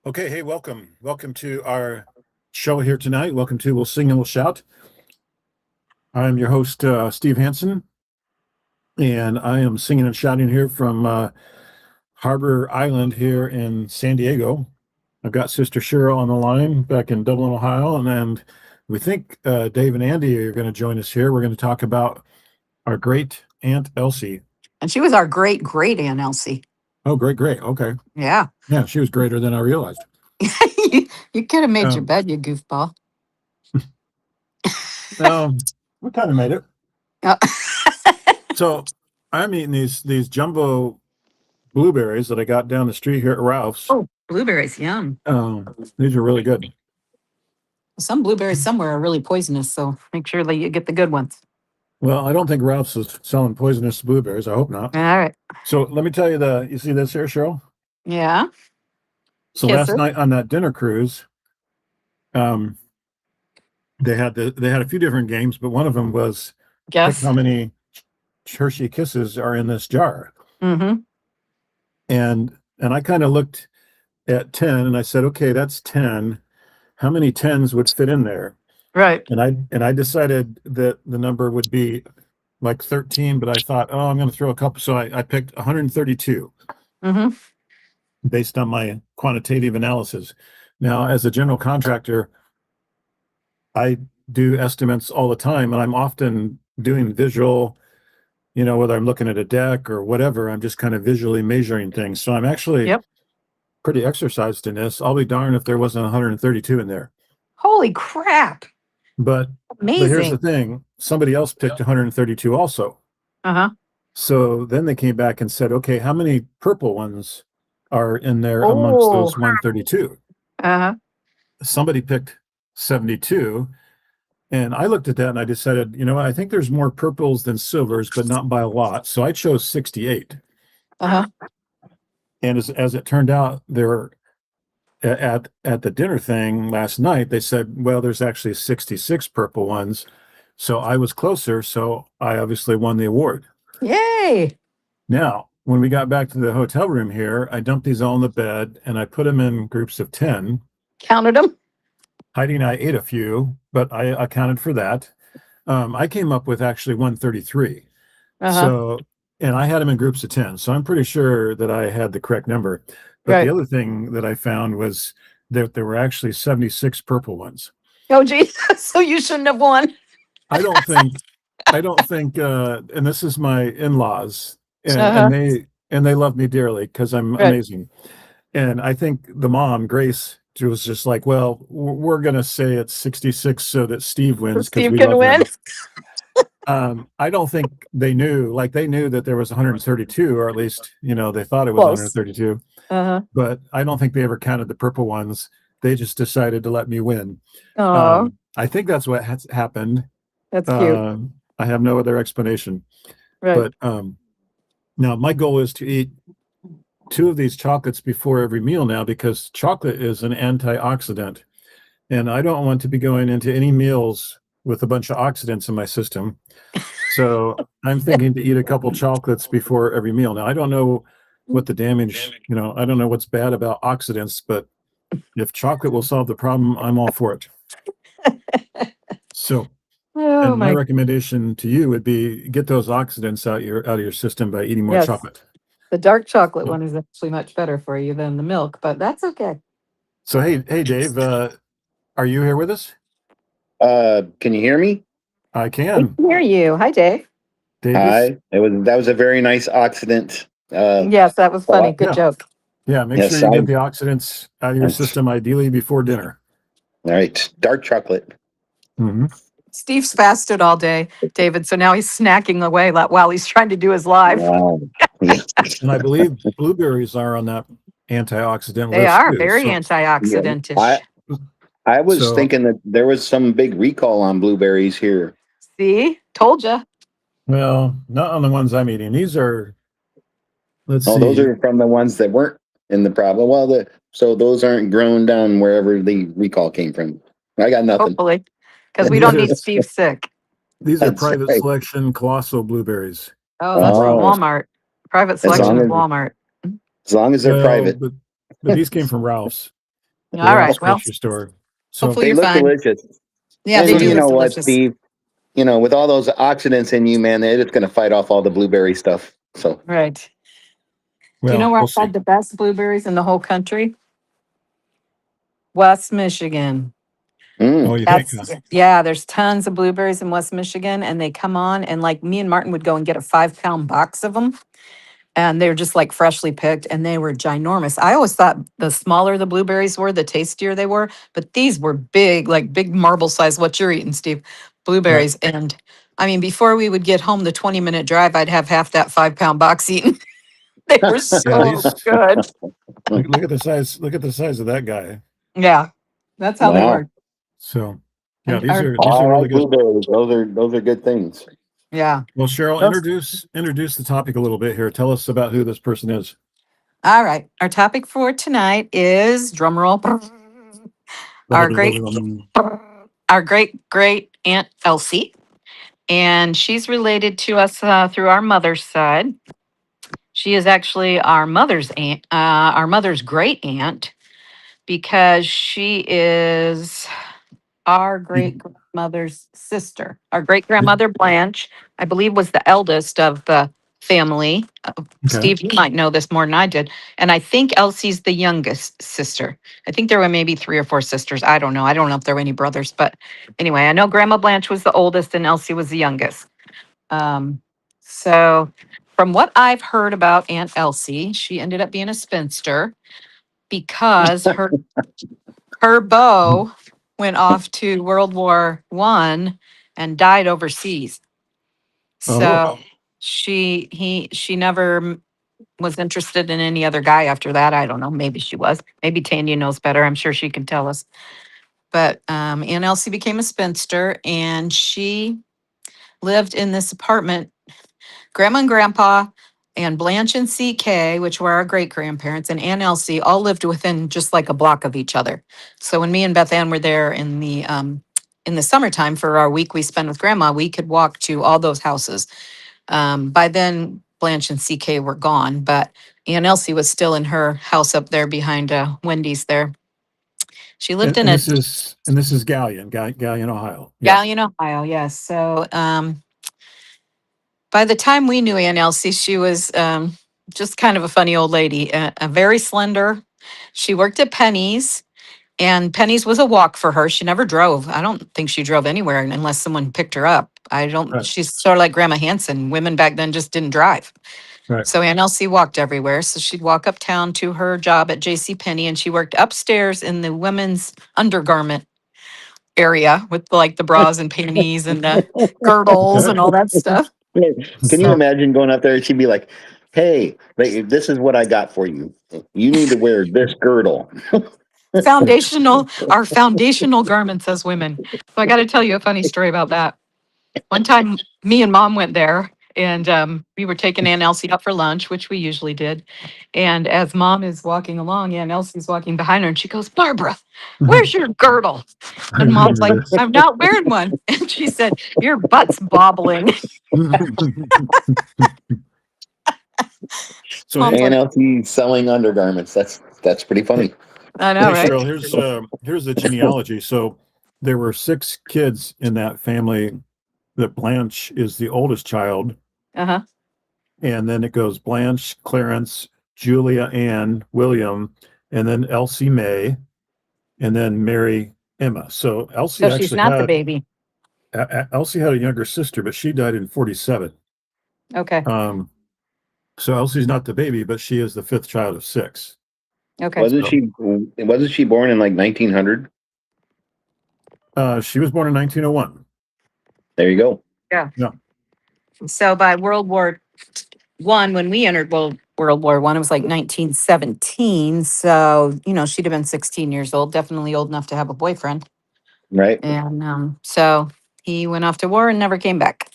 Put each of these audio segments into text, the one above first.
Okay, hey, welcome. Welcome to our show here tonight. Welcome to We'll Sing and We'll Shout. I'm your host, Steve Hansen, and I am singing and shouting here from Harbor Island here in San Diego. I've got Sister Cheryl on the line back in Dublin, Ohio, and we think Dave and Andy are going to join us here. We're going to talk about our great Aunt Elsie. And she was our great great Aunt Elsie. Oh, great. Okay. Yeah. Yeah, she was greater than I realized. you could have made your bed, you goofball. We kind of made it. Oh. So I'm eating these jumbo blueberries that I got down the street here at Ralph's. Oh, blueberries, yum. These are really good. Some blueberries somewhere are really poisonous, so make sure that you get the good ones. Well, I don't think Ralph's is selling poisonous blueberries. I hope not. All right. So let me tell you you see this here, Cheryl? Yeah. So last night on that dinner cruise, they had a few different games, but one of them was guess how many Hershey Kisses are in this jar. Mm-hmm. And I kind of looked at 10 and I said, okay, that's 10. How many 10s would fit in there? Right. And I decided that the number would be like 13, but I thought, oh, I'm going to throw a couple. So I picked 132 based on my quantitative analysis. Now, as a general contractor, I do estimates all the time, and I'm often doing visual, whether I'm looking at a deck or whatever, I'm just kind of visually measuring things. So I'm actually pretty exercised in this. I'll be darned if there wasn't 132 in there. Holy crap. But here's the thing. Somebody else picked 132 also. Uh-huh. So then they came back and said, okay, how many purple ones are in there amongst those 132? Uh-huh. Somebody picked 72. And I looked at that and I decided, I think there's more purples than silvers, but not by a lot. So I chose 68. Uh-huh. And as it turned out, there were at the dinner thing last night, they said, well, there's actually 66 purple ones. So I was closer. So I obviously won the award. Yay. Now, when we got back to the hotel room here, I dumped these all in the bed and I put them in groups of 10. Counted them? Heidi and I ate a few, but I accounted for that. I came up with actually 133. So, and I had them in groups of 10. So I'm pretty sure that I had the correct number. But the other thing that I found was that there were actually 76 purple ones. Oh, geez. So you shouldn't have won. I don't think, and this is my in-laws, and they love me dearly because I'm amazing. And I think the mom, Grace, was just like, well, we're going to say it's 66 so that Steve wins. Steve can win. I don't think they knew that there was 132, or at least, they thought it was 132. But I don't think they ever counted the purple ones. They just decided to let me win. I think that's what has happened. That's cute. I have no other explanation. Right. But now my goal is to eat 2 of these chocolates before every meal now, because chocolate is an antioxidant. And I don't want to be going into any meals with a bunch of oxidants in my system. So I'm thinking to eat a couple chocolates before every meal. Now, I don't know what the damage, I don't know what's bad about oxidants, but if chocolate will solve the problem, I'm all for it. So my recommendation to you would be get those oxidants out of your system by eating more chocolate. The dark chocolate one is actually much better for you than the milk, but that's okay. So hey Dave, are you here with us? Can you hear me? I can. We can hear you. Hi, Dave. Hi. That was a very nice oxidant. Yes, that was funny. Good joke. Yeah, make sure you get the oxidants out of your system, ideally before dinner. All right, dark chocolate. Steve's fasted all day, David, so now he's snacking away while he's trying to do his live. Wow. And I believe blueberries are on that antioxidant list. They are very antioxidant-ish. I was thinking that there was some big recall on blueberries here. See? Told you. Well, not on the ones I'm eating. These are, let's see. Those are from the ones that weren't in the problem. Well, so those aren't grown down wherever the recall came from. I got nothing. Hopefully, because we don't need Steve sick. These are private selection colossal blueberries. Oh, that's from Walmart. Private selection of Walmart. As long as they're private. But these came from Ralph's. All They're at the right. Well, grocery store. So hopefully They you're look fine. delicious. Yeah, they And do you look know what, delicious. Steve? You know, with all those oxidants in you, man, they're just going to fight off all the blueberry stuff. So, Right. Do you know well, where we'll I had see. the best blueberries in the whole country? West Michigan. Oh, mm, you think? That's yeah, there's tons of blueberries in West Michigan and they come on and like me and Martin would go and get a 5-pound box of them and they were just like freshly picked and they were ginormous. I always thought the smaller the blueberries were, the tastier they were, but these were big, like big marble size, what you're eating, Steve, Right. blueberries. And I mean, before we would get home, the 20-minute drive, I'd have half that 5-pound box eaten. They were Yeah, so these good. look at the size. Look at the size of that guy. Yeah, that's how they wow. were. So, yeah, And these our, are Oh, these I are really like good. blueberries. Those are good things. yeah. Well, Cheryl, Those- introduce the topic a little bit here. Tell us about who this person is. All right. Our topic for tonight is drum roll. Our great our great great aunt Elsie, and she's related to us through our mother's side. She is actually our mother's great aunt, because she is our great grandmother's sister. Our great grandmother Blanche, I believe, was the eldest of the family. Okay. Steve, you might know this more than I did. And I think Elsie's the youngest sister. I think there were maybe 3 or 4 sisters. I don't know. I don't know if there were any brothers, but anyway, I know Grandma Blanche was the oldest and Elsie was the youngest. Um, so from what I've heard about Aunt Elsie, she ended up being a spinster because her beau went off to World War I and died overseas. Oh, So she never was interested in any other guy after that. I don't know. Maybe she was. Maybe Tanya knows better. I'm sure she can tell us. But Aunt Elsie became a spinster and she lived in this apartment. Grandma and Grandpa and Blanche and CK, which were our great grandparents, and Aunt Elsie all lived within just like a block of each other. So when me and Beth Ann were there in the summertime for our week we spent with Grandma, we could walk to all those houses. By then, Blanche and CK were gone, but Aunt Elsie was still in her house up there behind Wendy's there. She lived in and a this is Gallion, Ohio. Yeah. Gallion, Ohio. Yes. So by the time we knew Aunt Elsie, she was just kind of a funny old lady, a very slender. She worked at Penny's, and Penny's was a walk for her. She never drove. I don't think she drove anywhere unless someone picked her up. I don't. Right. She's sort of like Grandma Hanson. Women back then just didn't drive. Right. So Aunt Elsie walked everywhere. So she'd walk uptown to her job at J.C. Penney, and she worked upstairs in the women's undergarment area with like the bras and panties and the girdles Okay. and all that stuff. Can you So imagine going up there and she'd be like, "Hey, this is what I got for you. You need to wear this girdle." our foundational garments as women. So I got to tell you a funny story about that. One time, me and Mom went there, and we were taking Aunt Elsie out for lunch, which we usually did. And as Mom is walking along, Aunt Elsie's walking behind her, and she goes, "Barbara, where's your girdle?" And Mom's like, "I'm not wearing one." And she said, "Your butt's bobbling." So Mom's hey, And like, LT selling undergarments. That's pretty hey, funny. "I know, hey, right?" Cheryl, here's the genealogy. So there were 6 kids in that family. That Blanche is the oldest child, Uh huh. and then it goes Blanche, Clarence, Julia Ann, William, and then Elsie May, and then Mary Emma. So So she's not the baby. Elsie had a younger sister, but she died in 47. Okay. Um, so Elsie's not the baby, but she is the 5th child of 6. Okay. Wasn't So she born in like 1900? she was born in 1901. There you go. Yeah. Yeah. So by World War I, when we entered World War I, it was like 1917. So, she'd have been 16 years old, definitely old enough to have a boyfriend. Right. And so he went off to war and never came back.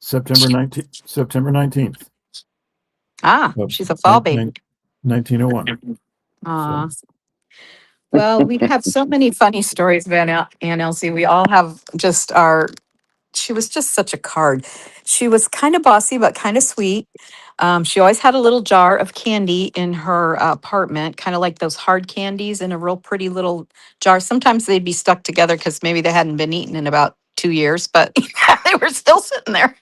September 19th Ah, of she's a fall baby. 1901. Aw. So Well, we have so many funny stories about Aunt Elsie. We all have just our she was just such a card. She was kind of bossy, but kind of sweet. She always had a little jar of candy in her apartment, kind of like those hard candies in a real pretty little jar. Sometimes they'd be stuck together because maybe they hadn't been eaten in about 2 years, but they were still sitting there.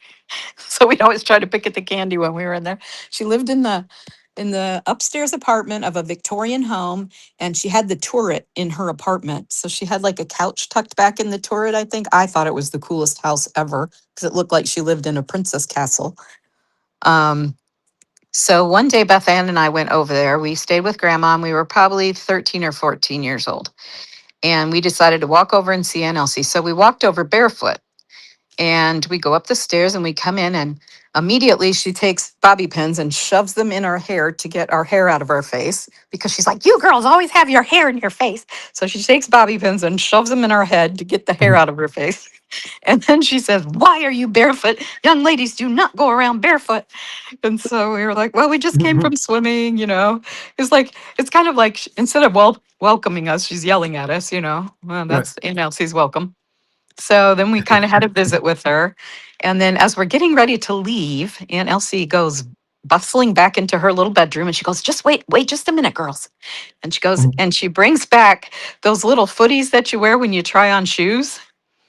So we'd always try to pick at the candy when we were in there. She lived in the upstairs apartment of a Victorian home, and she had the turret in her apartment. So she had like a couch tucked back in the turret, I think. I thought it was the coolest house ever because it looked like she lived in a princess castle. Um, so one day Beth Ann and I went over there. We stayed with grandma and we were probably 13 or 14 years old. And we decided to walk over and see Aunt Elsie. So we walked over barefoot and we go up the stairs and we come in and immediately she takes bobby pins and shoves them in our hair to get our hair out of our face because she's like, you girls always have your hair in your face. So she takes bobby pins and shoves them in our head to get the hair out of her face. And then she says, why are you barefoot? Young ladies do not go around barefoot. And so we were like, well, we just came from swimming, you know. It's like, it's kind of like instead of welcoming us, she's yelling at us, you know. Well, Right. that's Aunt Elsie's welcome. So then we kind of had a visit with her. And then as we're getting ready to leave, Aunt Elsie goes bustling back into her little bedroom and she goes, just wait just a minute, girls. And she goes and she brings back those little footies that you wear when you try on shoes.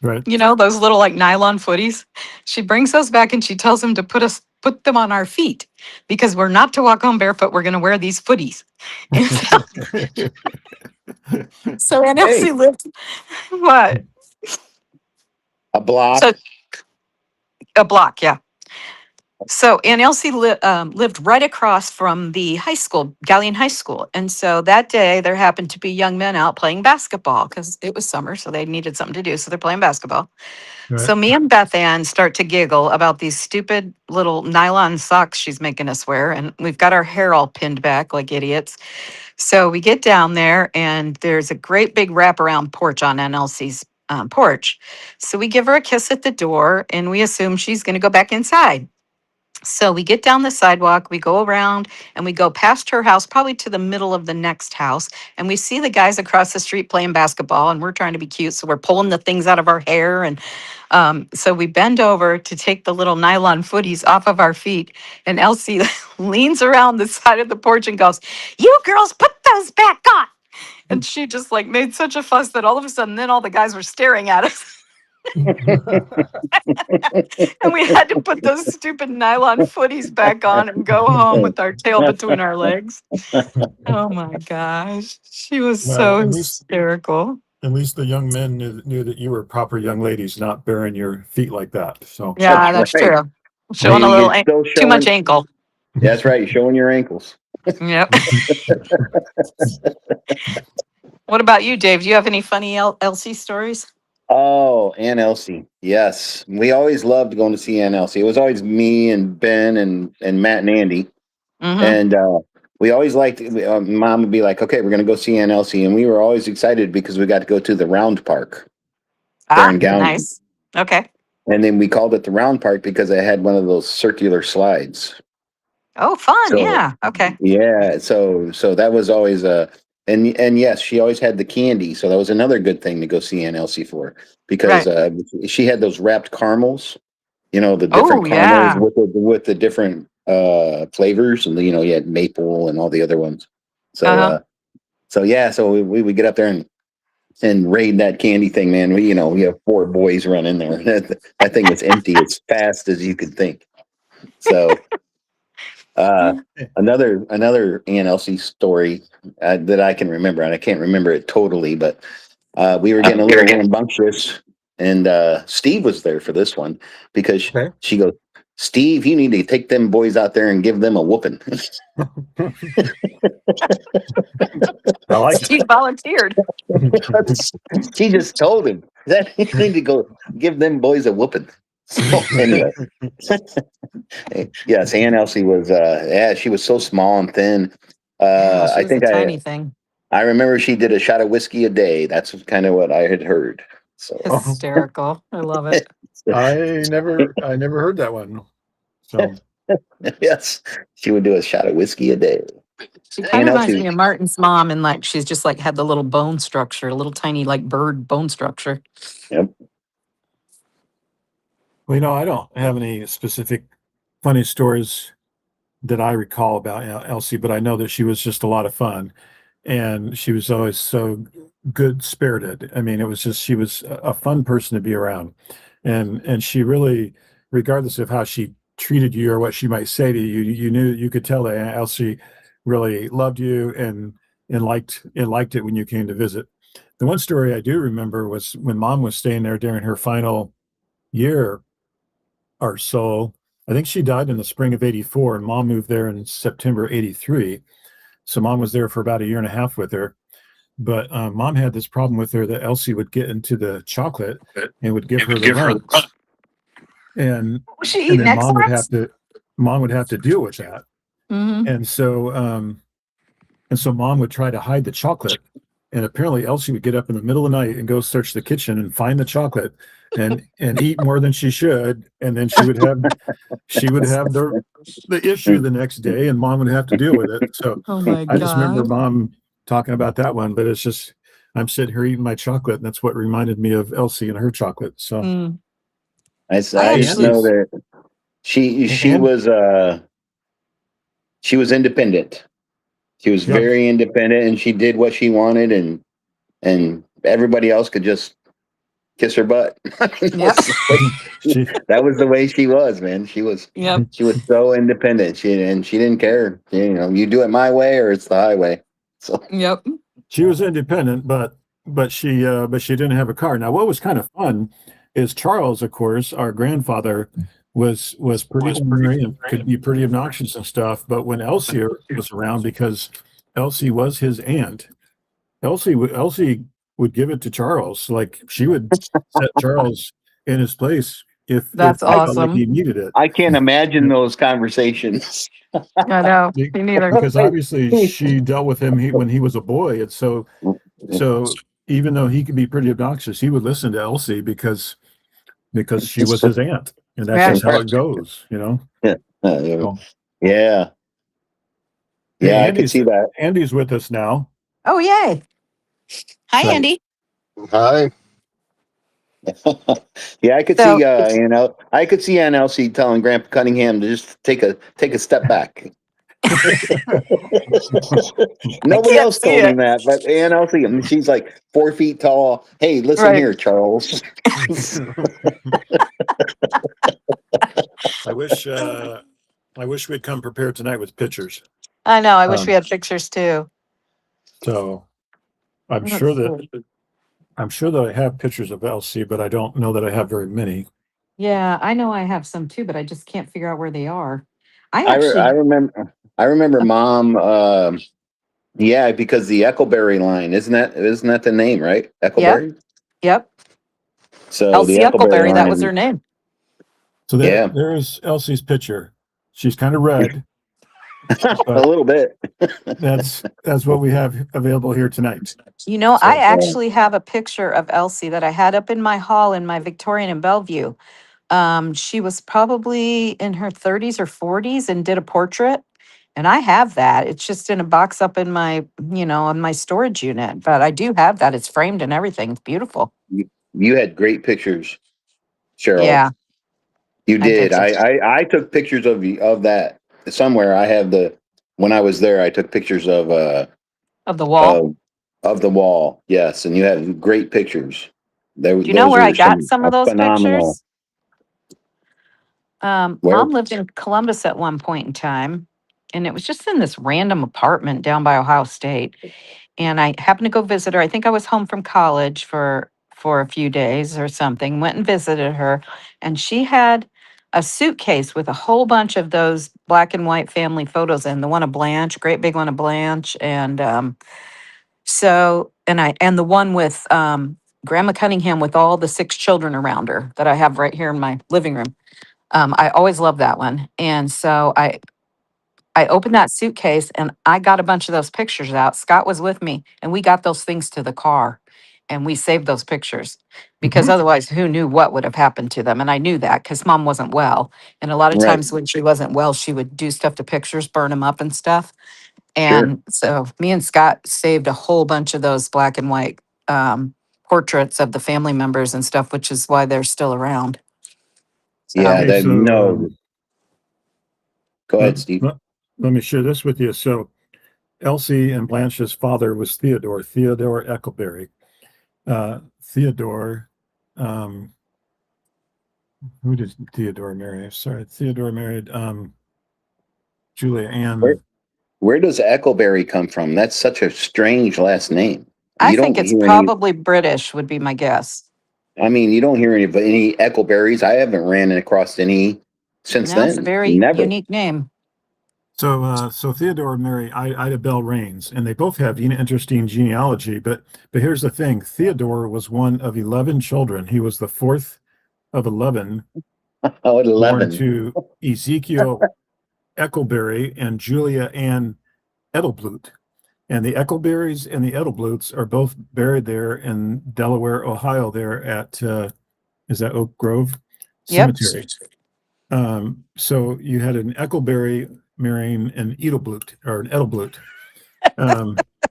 Right. You know, those little like nylon footies. She brings those back and she tells them to put them on our feet because we're not to walk home barefoot. We're going to wear these footies. And so Aunt Hey, Elsie lived what? a block. So a block, yeah. So Aunt Elsie lived right across from the high school, Galleon High School. And so that day there happened to be young men out playing basketball because it was summer, so they needed something to do. So they're playing basketball. Right. So me and Beth Ann start to giggle about these stupid little nylon socks she's making us wear. And we've got our hair all pinned back like idiots. So we get down there and there's a great big wraparound porch on Aunt Elsie's porch. So we give her a kiss at the door and we assume she's going to go back inside. So we get down the sidewalk, we go around and we go past her house, probably to the middle of the next house. And we see the guys across the street playing basketball and we're trying to be cute. So we're pulling the things out of our hair. And so we bend over to take the little nylon footies off of our feet. And Elsie leans around the side of the porch and goes, you girls put those back on. And she just like made such a fuss that all of a sudden then all the guys were staring at us. And we had to put those stupid nylon footies back on and go home with our tail between our legs. Oh my gosh. She was Well, so at least hysterical. at least the young men knew that you were proper young ladies, not bearing your feet like that. So Yeah, That's that's right. true. Showing a You're little still too much showing. ankle. That's right. You're showing your ankles. Yep. What about you, Dave? Do you have any funny Elsie stories? Oh, Aunt Elsie. Yes. We always loved going to see Aunt Elsie. It was always me and Ben and Matt and Andy. Mm-hmm. And we always liked, Mom would be like, okay, we're going to go see Aunt Elsie. And we were always excited because we got to go to the Round Park there Ah, in Gallon. nice. Okay. And then we called it the Round Park because it had one of those circular slides. Oh, fun. So Yeah. Okay. yeah, so that was always and yes, she always had the candy. So that was another good thing to go see Aunt Elsie for because Right. she had those wrapped caramels, you know, the Oh, different caramels yeah. with the different flavors, and you know, you had maple and all the other ones. So Uh-huh. so yeah, so we would get up there and raid that candy thing, man. We have four boys running there. That thing was empty as fast as you could think. So uh, another Aunt Elsie story that I can remember, and I can't remember it totally, but we were getting a little rambunctious, and Steve was there for this one because okay. she goes, Steve, you need to take them boys out there and give them a whooping. I like Steve volunteered. She just told him that you need to go give them boys a whooping. So anyway, yes, Aunt Elsie was yeah, she was so small and thin. Yeah, she I was a think tiny thing. I remember she did a shot of whiskey a day. That's kind of what I had heard. So Hysterical. I love it. I never heard that one. So yes, she would do a shot of whiskey a day. She kind Aunt of reminds Elsie, me of Martin's mom, and like she's just like had the little bone structure, a little tiny like bird bone structure. yep. Well, I don't have any specific funny stories that I recall about Elsie, but I know that she was just a lot of fun, and she was always so good spirited. I mean, it was just she was a fun person to be around, and she really, regardless of how she treated you or what she might say to you, you could tell that Elsie really loved you and liked it when you came to visit. The one story I do remember was when Mom was staying there during her final year or so. I think she died in the spring of '84, and Mom moved there in September '83. So Mom was there for about a year and a half with her. But Mom had this problem with her that Elsie would get into the chocolate and would give her the runs, and Was she and eating then X-Lax? Mom would have to deal with that. Mm-hmm. And so Mom would try to hide the chocolate, and apparently Elsie would get up in the middle of the night and go search the kitchen and find the chocolate and eat more than she should, and then she would have the issue the next day, and Mom would have to deal with it. So Oh my I just remember God. Mom talking about that one, but it's just I'm sitting here eating my chocolate, and that's what reminded me of Elsie and her chocolate. So Mm. I I just actually, know that she and was independent. She was yeah, very independent, and she did what she wanted, and everybody else could just kiss her butt. I mean, yep, she that was the way she was, man. yep, She was so independent. She didn't care. You do it my way or it's the highway. So yep. she was independent, but she didn't have a car. Now, what was kind of fun is Charles, of course, our grandfather, was pretty ornery and could be pretty obnoxious and stuff. But when Elsie was around, because Elsie was his aunt, Elsie would give it to Charles. Like she would set Charles in his place if That's he felt like awesome. he needed it. I can't imagine those conversations. I know. Be- Me neither. Because obviously she dealt with him when he was a boy, and so even though he could be pretty obnoxious, he would listen to Elsie because she was his aunt, and that's Right. just how it goes. Yeah, So, yeah, hey, yeah. I could see that. Andy's with us now. Oh, yay. Hi, So Andy. Hi. Yeah, I could So, see. I could see Aunt Elsie telling Grandpa Cunningham to just take a step back. I Nobody can't else see told him it. that, but Aunt Elsie, I mean, she's like 4 feet tall. Hey, listen Right. here, Charles. I wish we'd come prepared tonight with pictures. I know. I wish we Um, had pictures too. so I'm sure Let's that see. I have pictures of Elsie, but I don't know that I have very many. Yeah, I know I have some too, but I just can't figure out where they are. I I actually, remember. I remember Mom. Yeah, because the Echoberry line isn't that the name, right? yep, Echoberry. yep. So the Elsie Echoberry Huckleberry, that was her line. name. So Yeah, there's Elsie's picture. She's kind of red, a but little bit. that's what we have available here tonight. You know, I So Yeah. actually have a picture of Elsie that I had up in my hall in my Victorian in Bellevue. She was probably in her 30s or 40s and did a portrait. And I have that. It's just in a box up in my, on my storage unit. But I do have that. It's framed and everything. It's beautiful. You had great pictures, Cheryl. Yeah, You I did did. too. I took pictures of that somewhere. I have the when I was there. I took pictures Of the wall. of of the wall. Yes, and you had great pictures. Do you know Those where I are got some some of those phenomenal. pictures? Where? Mom lived in Columbus at one point in time, and it was just in this random apartment down by Ohio State. And I happened to go visit her. I think I was home from college for a few days or something. Went and visited her, and she had a suitcase with a whole bunch of those black and white family photos in. The one of Blanche, great big one of Blanche, and and the one with Grandma Cunningham with all the six children around her that I have right here in my living room. I always love that one. And so I opened that suitcase and I got a bunch of those pictures out. Scott was with me and we got those things to the car and we saved those pictures because mhm. otherwise who knew what would have happened to them. And I knew that because mom wasn't well. And a lot of Right. times when she wasn't well, she would do stuff to pictures, burn them up and stuff. Sure. And so me and Scott saved a whole bunch of those black and white portraits of the family members and stuff, which is why they're still around. Yeah, Okay, that so no. Go let, ahead, Steve. let me share this with you. So Elsie and Blanche's father was Theodore Eccleberry. Theodore, um, who did Theodore marry? Sorry, Theodore married Julia Where Ann. where does Eccleberry come from? That's such a strange last name. I You think don't it's hear any. probably British would be my guess. I mean, you don't hear any Eccleberries. I haven't ran across any since No, it's a then. very Never. unique name. So Theodore and Mary Ida Bell Raines, and they both have interesting genealogy. But here's the thing: Theodore was one of 11 children. He was the fourth of 11, Oh, at born 11. to Ezekiel Eccleberry and Julia Ann Edelblut. And the Eccleberrys and the Edelbluts are both buried there in Delaware, Ohio. There at is that Oak Grove Yep. Cemetery. So you had an Eccleberry marrying an Edelblut or an Edelblut.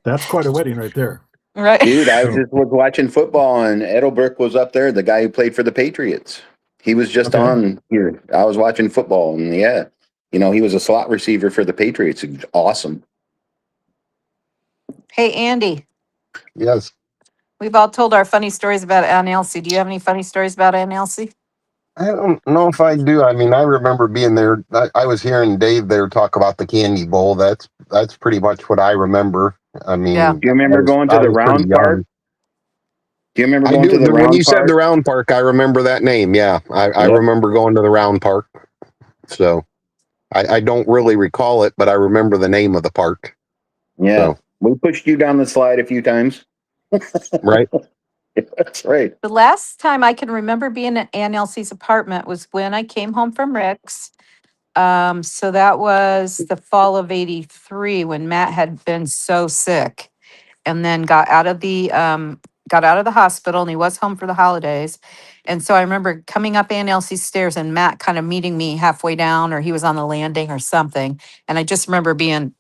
That's quite a wedding right there. Right. Dude, I So, just was watching football and Edelbrook was up there, the guy who played for the Patriots. He was just okay. on here. I was watching football and yeah, he was a slot receiver for the Patriots. Awesome. Hey, Andy, Yes. we've all told our funny stories about Aunt Elsie. Do you have any funny stories about Aunt Elsie? I don't know if I do. I mean, I remember being there. I was hearing Dave there talk about the candy bowl. That's pretty much what I remember. I Yeah. mean, Do you remember going to I the was pretty round young. park? Do you remember I going to do. the When you round said the park? round park, I remember that name. Yeah, I Yep. remember going to the round park. So I don't really recall it, but I remember the name of the park. Yeah. So, We pushed you down the slide a few times. right. That's right. The last time I can remember being at Aunt Elsie's apartment was when I came home from Rick's. So that was the fall of '83 when Matt had been so sick and then got out of the hospital and he was home for the holidays. And so I remember coming up Aunt Elsie's stairs and Matt kind of meeting me halfway down, or he was on the landing or something. And I just remember being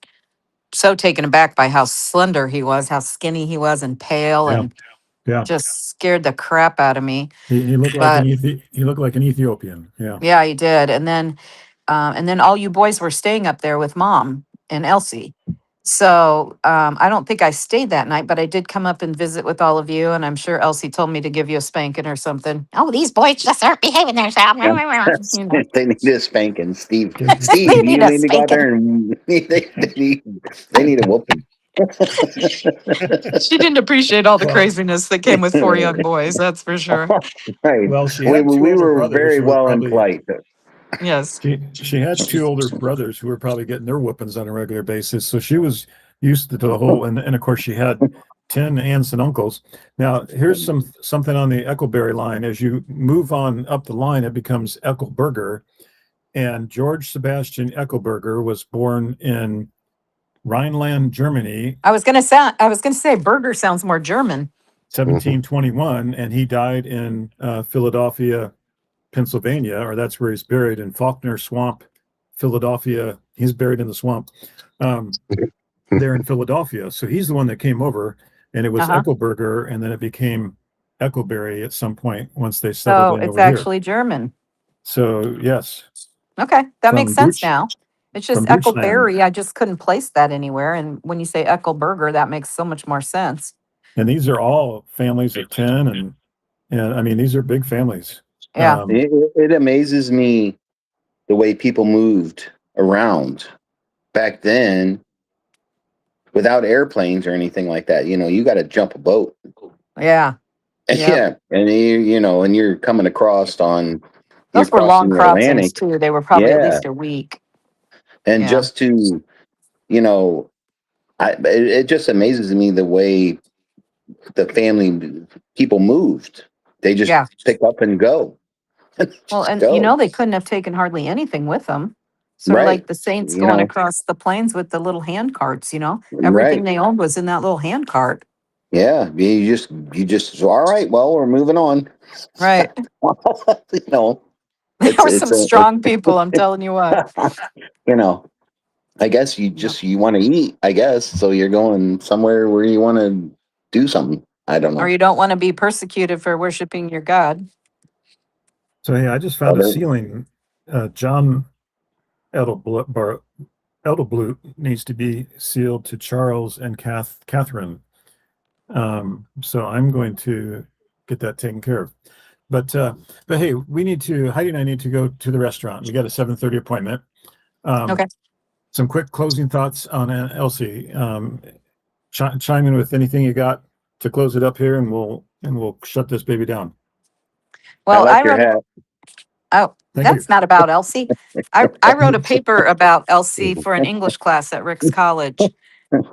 so taken aback by how slender he was, how skinny he was and pale, Yeah. and Yeah. just scared the crap out of me. He looked like But he looked like an Ethiopian. Yeah. yeah, he did. And then all you boys were staying up there with Mom and Elsie. So I don't think I stayed that night, but I did come up and visit with all of you. And I'm sure Elsie told me to give you a spanking or something. Oh, these boys just aren't behaving themselves. You know, They need a spanking, Steve. they Steve, need you a need to go out spanking. there and they need a whooping. She didn't appreciate all the Well, craziness that came with four young boys. That's for sure. Right. well, she We, had two we older were brothers very who were well and probably polite. Yes. she had two older brothers who were probably getting their whoopings on a regular basis. So she was used to the whole, and of course she had 10 aunts and uncles. Now here's something on the Eccleberry line. As you move on up the line, it becomes Eckelberger, and George Sebastian Eckelberger was born in Rhineland, Germany, I was gonna say burger sounds more German. 1721, and he died in Philadelphia, Pennsylvania, or that's where he's buried in Faulkner Swamp, Philadelphia. He's buried in the swamp there in Philadelphia. So he's the one that came over, and it was Uh-huh. Eckelberger, and then it became Eccleberry at some point once they settled So in it's over here. actually German. So yes, Okay, that makes from sense Deutsch, now. It's just from Deutschland, Eckelberry. I just couldn't place that anywhere. And when you say Eckelberger, that makes so much more sense. and these are all families of 10, and I mean these are big families. Yeah. It amazes me the way people moved around back then without airplanes or anything like that. You got to jump a boat. Yeah. Yep. Yeah. And and you're coming across you're Those were long crossing the crossings Atlantic. too. They were probably at Yeah. least a week. And Yeah. just to, you know, it just amazes me the way the family people moved. They just Yeah. pick up and go. Well, Just and go. they couldn't have taken hardly anything with them. Sort of Right. like the Saints You going know, across the plains with the little hand carts, everything right. they owned was in that little hand cart. Yeah. You just, all right, well, we're moving on. Right. you know, There it's, were it's some a, strong people, I'm telling you what. you know, I guess Yeah. you want to eat, I guess. So you're going somewhere where you want to do something. I don't Or know. you don't want to be persecuted for worshiping your God. So hey, I just found a ceiling. John Edelblut needs to be sealed to Charles and Catherine. So I'm going to get that taken care of. But hey, Heidi and I need to go to the restaurant. We got a 7:30 appointment. Okay. Some quick closing thoughts on Elsie. Chime in with anything you got to close it up here, and we'll shut this baby down. Well, I like I your wrote. hat. Oh, Thank that's you. not about Elsie. I wrote a paper about Elsie for an English class at Rick's College,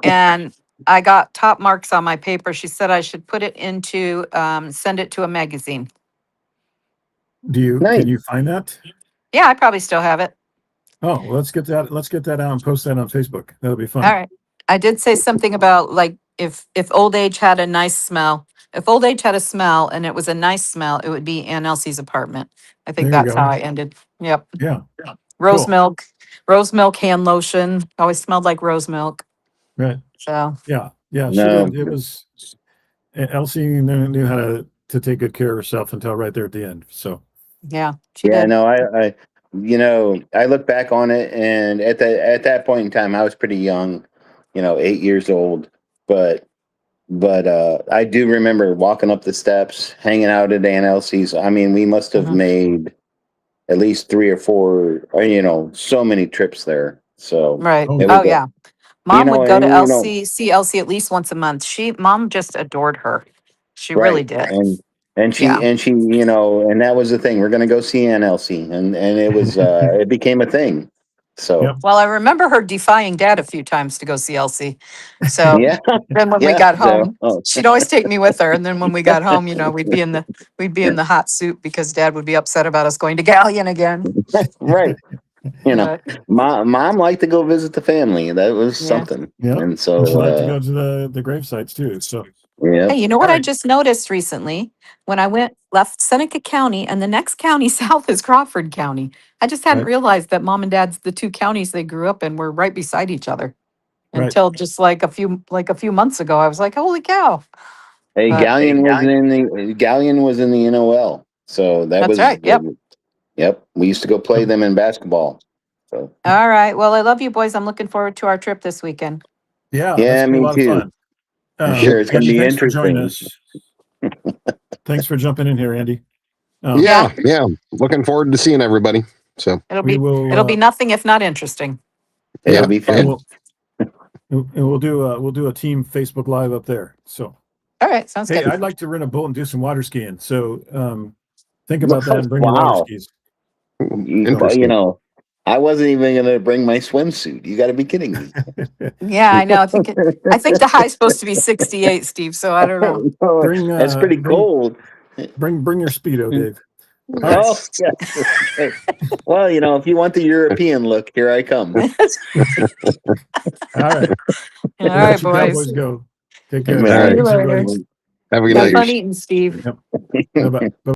and I got top marks on my paper. She said I should put it into, send it to a magazine. Nice. Can you find that? Yeah, I probably still have it. Oh, well, let's get that out and post that on Facebook. That'll be fun. All right. I did say something about like if old age had a nice smell. If old age had a smell and it was a nice smell, it would be Aunt Elsie's apartment. I think There you that's go. how I ended. Yep. Yeah. Rose Cool. milk hand lotion. Always smelled like rose milk. Right. So Yeah. Yeah. She No. did. It was Elsie knew how to take good care of herself until right there at the end. So yeah, she Yeah, did. no, I look back on it, and at that point in time, I was pretty young, 8 years old, but I do remember walking up the steps, hanging out at Aunt Elsie's. I mean, we must have Mhm. made at least 3 or 4, so many trips there. So Right. Oh, it Oh was, yeah. Mom would go to and see Elsie at least once a month. Mom just adored her. She really right, did. and Yeah. she, and that was the thing. We're gonna go see Aunt Elsie, and it was it became a thing. So. Yep. Well, I remember her defying Dad a few times to go see Elsie. So Yeah, then when we yeah. got So, home, she'd always take me with her. And then when we got home, we'd be in the hot soup because Dad would be upset about us going to Galleon again. right. But Mom liked to go visit the family. That was yeah. something. Yep. And She liked to so, go to the grave sites too. So yeah, Hey, you know what All I right. just noticed recently? When I left Seneca County and the next county south is Crawford County. I just hadn't Right. realized that Mom and Dad's the two counties they grew up in were right beside each other Right. until just like a few months ago. I was like, holy cow. hey, But Galleon was in the NOL. So that that's was right. Yep. yep. We used to go play them in basketball. So All right. Well, I love you boys. I'm looking forward to our trip this weekend. Yeah, that's yeah, gonna be a me lot of too. fun. For sure, it's gonna Andy, be thanks for joining interesting. us. Thanks for jumping in here, Andy. Yeah. Yeah. Looking forward to seeing everybody. So It'll We be will. be nothing if not interesting. It'll yeah, be And fun. we'll do a team Facebook Live up there. So All right. Sounds hey, good. I'd like to rent a boat and do some water skiing. So think about that and bring your water Wow. skis. interesting. I wasn't even gonna bring my swimsuit. You got to be kidding me. Yeah, I know. I think the high's supposed to be 68, Steve. So I don't know. Bring That's pretty cold. bring your Speedo, Dave. All right. Oh, yeah. Hey, well, if you want the European look, here I come. All right. All We'll right, let you boys. Cowboys go. Take care. Man, All See right. you Thanks, later. everybody. Have a good Have night. fun eating, Steve. Yep. Bye-bye.